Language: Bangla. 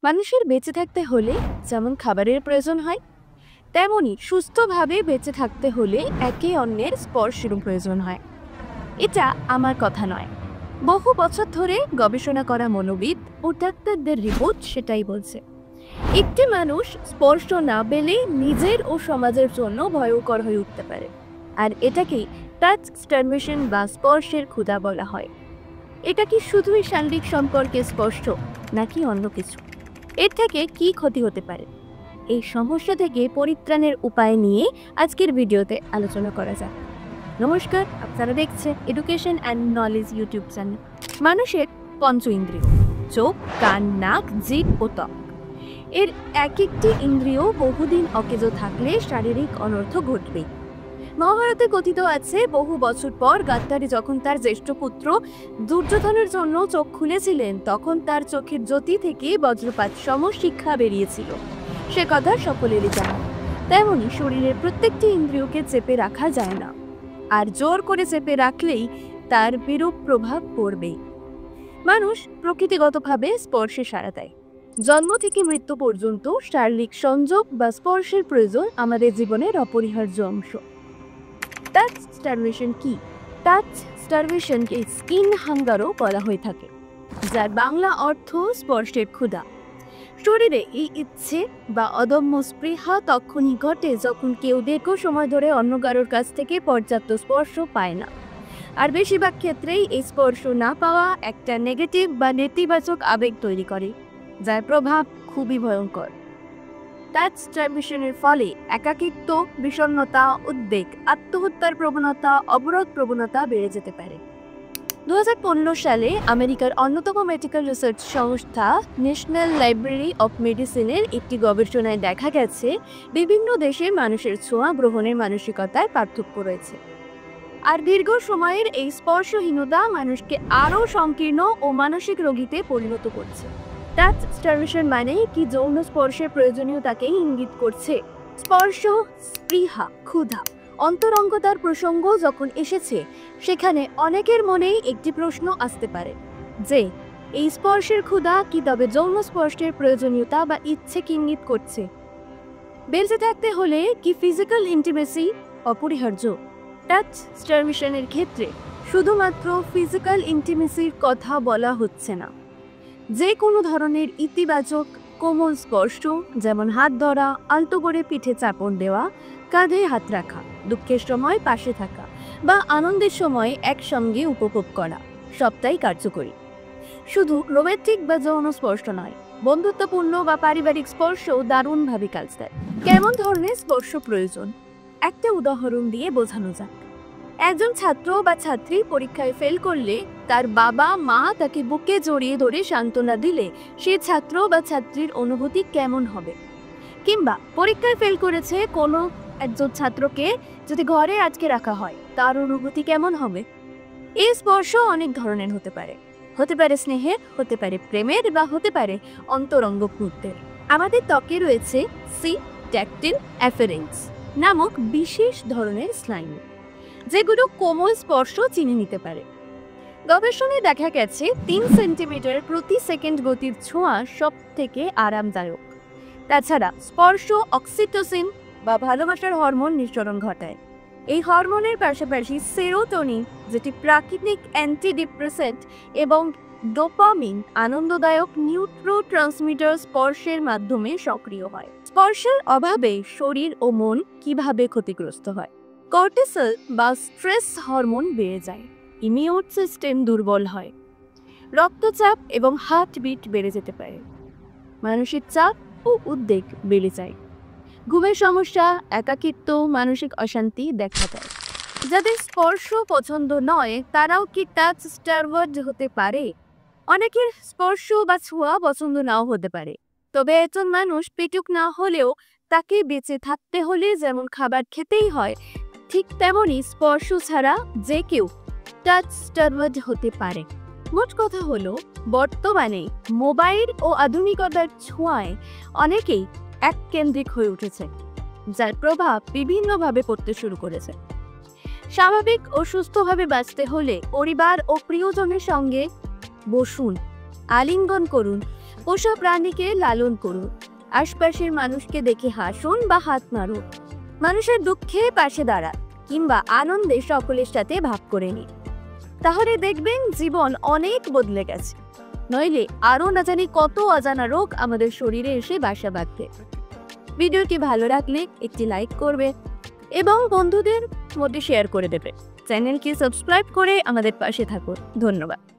মানুষের বেঁচে থাকতে হলে যেমন খাবারের প্রয়োজন হয়, তেমনি সুস্থভাবে বেঁচে থাকতে হলে একে অন্যের স্পর্শের প্রয়োজন হয়। এটা আমার কথা নয়, বহু বছর ধরে গবেষণা করা মনোবিদ ও ডাক্তারদের রিপোর্ট সেটাই বলছে। একটি মানুষ স্পর্শ না পেলে নিজের ও সমাজের জন্য ভয়ঙ্কর হয়ে উঠতে পারে, আর এটাকেই টাচ স্টারভেশন বা স্পর্শের ক্ষুধা বলা হয়। এটা কি শুধুই শারীরিক সম্পর্কে স্পর্শ, নাকি অন্য কিছু? এর থেকে কি ক্ষতি হতে পারে? এই সমস্যা থেকে পরিত্রাণের উপায় নিয়ে আজকের ভিডিওতে আলোচনা করা যাক। নমস্কার, আপনারা দেখছেন education and knowledge YouTube channel. মানুষের পঞ্চ ইন্দ্রিয় চোখ, কান, নাক, জিভ ও ত্বক। এর এক একটি ইন্দ্রিয় বহুদিন অকেজো থাকলে শারীরিক অনর্থ ঘটবেই। মহাভারতে কথিত আছে, বহু বছর পর গান্ধারী যখন তার জ্যেষ্ঠ পুত্র দুর্যোধনের জন্য চোখ খুলেছিলেন, তখন তার চোখের জ্যোতি থেকে বজ্রপাত সম শিক্ষা বেরিয়েছিল। সে কথা সকলেরই জানা। তেমনি শরীরের প্রত্যেকটি ইন্দ্রিয়কে চেপে রাখা যায় না, আর জোর করে চেপে রাখলেই তার বিরূপ প্রভাব পড়বেই। মানুষ প্রকৃতিগতভাবে স্পর্শে সাড়া দেয়। জন্ম থেকে মৃত্যু পর্যন্ত শারীরিক সংযোগ বা স্পর্শের প্রয়োজন আমাদের জীবনের অপরিহার্য অংশ। টাচ স্টারভেশন কি? টাচ স্টারভেশনকে স্কিন হাঙ্গারও বলা হয়ে থাকে, যার বাংলা অর্থ স্পর্শের ক্ষুধা। শরীরে এই ইচ্ছে বা অদম্য স্পৃহা তখনই ঘটে যখন কেউ দীর্ঘ সময় ধরে অন্য কারোর কাছ থেকে পর্যাপ্ত স্পর্শ পায় না। আর বেশিরভাগ ক্ষেত্রেই এই স্পর্শ না পাওয়া একটা নেগেটিভ বা নেতিবাচক আবেগ তৈরি করে, যার প্রভাব খুবই ভয়ঙ্কর। টাচ স্টারভেশনের ফলে একাকিত্ব, বিষণ্ণতা, উদ্বেগ, আত্মহত্যার প্রবণতা, অবরোধ প্রবণতা বেড়ে যেতে পারে। 2015 সালে আমেরিকার অন্যতম মেডিকেল রিসার্চ সংস্থা ন্যাশনাল লাইব্রেরি অফ মেডিসিনের একটি গবেষণায় দেখা গেছে, বিভিন্ন দেশের মানুষের ছোঁয়া গ্রহণের মানসিকতায় পার্থক্য রয়েছে। আর দীর্ঘ সময়ের এই স্পর্শহীনতা মানুষকে আরও সংকীর্ণ ও মানসিক রোগীতে পরিণত করছে। টাচ স্টারভেশন মানে কি যৌন স্পর্শের প্রয়োজনীয়তাকেই ইঙ্গিত করছে। স্পর্শ, স্পৃহা, ক্ষুধা, অন্তরঙ্গতার প্রসঙ্গ যখন এসেছে, সেখানে অনেকের মনেই একটি প্রশ্ন আসতে পারে যে এই স্পর্শের ক্ষুধা কি তবে যৌন স্পর্শের প্রয়োজনীয়তা বা ইচ্ছেকে ইঙ্গিত করছে? বেঁচে থাকতে হলে কি ফিজিক্যাল ইন্টিমেসি অপরিহার্য? টাচ স্টারভেশনের ক্ষেত্রে শুধুমাত্র ফিজিক্যাল ইন্টিমেসির কথা বলা হচ্ছে না। যে কোনো ধরনের ইতিবাচক কোমল স্পর্শ, যেমন হাত ধরা, আলতো করে পিঠে চাপড় দেওয়া, কাঁধে হাত রাখা, দুঃখের সময় পাশে থাকা বা আনন্দের সময় একসঙ্গে উপভোগ করা, সবটাই কার্যকরী। শুধু রোমান্টিক বা যৌন স্পর্শ নয়, বন্ধুত্বপূর্ণ বা পারিবারিক স্পর্শও দারুণভাবে কাজ দেয়। কেমন ধরনের স্পর্শ প্রয়োজন, একটা উদাহরণ দিয়ে বোঝানো যাক। একজন ছাত্র বা ছাত্রী পরীক্ষায় ফেল করলে তার বাবা মা তাকে বুকে জড়িয়ে ধরে সান্ত্বনা দিলে সে ছাত্র বা ছাত্রীর অনুভূতি কেমন হবে? কিংবা পরীক্ষায় ফেল করেছে কোনো একজন ছাত্রকে যদি ঘরে আটকে রাখা হয়, তার অনুভূতি কেমন হবে? এই স্পর্শ অনেক ধরনের হতে পারে। হতে পারে স্নেহের, হতে পারে প্রেমের, বা হতে পারে অন্তরঙ্গ মুহূর্তের। আমাদের ত্বকে রয়েছে ট্যাকটিল অ্যাফারেন্স নামক বিশেষ ধরনের স্নায়ু, যেগুলো কোমল স্পর্শ চিনে নিতে পারে। গবেষণায় দেখা গেছে 3 সেন্টিমিটার প্রতি সেকেন্ড গতির ছোঁয়া সব থেকে আরামদায়ক। তাছাড়া স্পর্শ অক্সিটোসিন বা ভালোবাসার হরমোন নিঃসরণ ঘটায়। এই হরমোনের পাশাপাশি সেরোটোনিন, যেটি প্রাকৃতিক অ্যান্টিডিপ্রেসেন্ট, এবং ডোপামিন, আনন্দদায়ক নিউরোট্রান্সমিটার স্পর্শের মাধ্যমে সক্রিয় হয়। স্পর্শের অভাবে শরীর ও মন কিভাবে ক্ষতিগ্রস্ত হয়? কর্টিসল বা স্ট্রেস হরমোন বেড়ে যায়, ইমিউন সিস্টেম দুর্বল হয়, রক্তচাপ এবং হার্টবিট বেড়ে যেতে পারে, মানসিক চাপ ও উদ্বেগ বেড়ে যায়, ঘুমের সমস্যা, একাকিত্ব, মানসিক অশান্তি দেখা দেয়। যাদের স্পর্শ পছন্দ নয়, তারাও কি টাচ স্টারভার্ড হতে পারে? অনেকের স্পর্শ বা ছোঁয়া পছন্দ নাও হতে পারে, তবে একজন মানুষ পেটুক না হলেও তাকে বেঁচে থাকতে হলে যেমন খাবার খেতেই হয়, ঠিক তেমনি স্পর্শ ছাড়া যে কেউ টাচ স্টারভার্ড হতে পারে। মোট কথা হলো, বর্তমানে মোবাইল ও আধুনিকতার ছোঁয়ায় অনেকেই এককেন্দ্রিক হয়ে উঠেছে, যার প্রভাব বিভিন্নভাবে পড়তে শুরু করেছে। স্বাভাবিক ও সুস্থভাবে বাঁচতে হলে পরিবার ও প্রিয়জনের সঙ্গে বসুন, আলিঙ্গন করুন, পোষা প্রাণীকে লালন করুন, আশপাশের মানুষকে দেখে হাসুন বা হাত মারুন, মানুষের দুঃখে পাশে দাঁড়ান কিংবা আনন্দে সকলের সাথে ভাগ করে নিন। তাহলে দেখবেন জীবন অনেক বদলে গেছে, নইলে আরও না জানি কত অজানা রোগ আমাদের শরীরে এসে বাসা বাঁধবে। ভিডিওটি ভালো লাগলে একটি লাইক করবে এবং বন্ধুদের মধ্যে শেয়ার করে দেবে। চ্যানেলটি সাবস্ক্রাইব করে আমাদের পাশে থাকুন। ধন্যবাদ।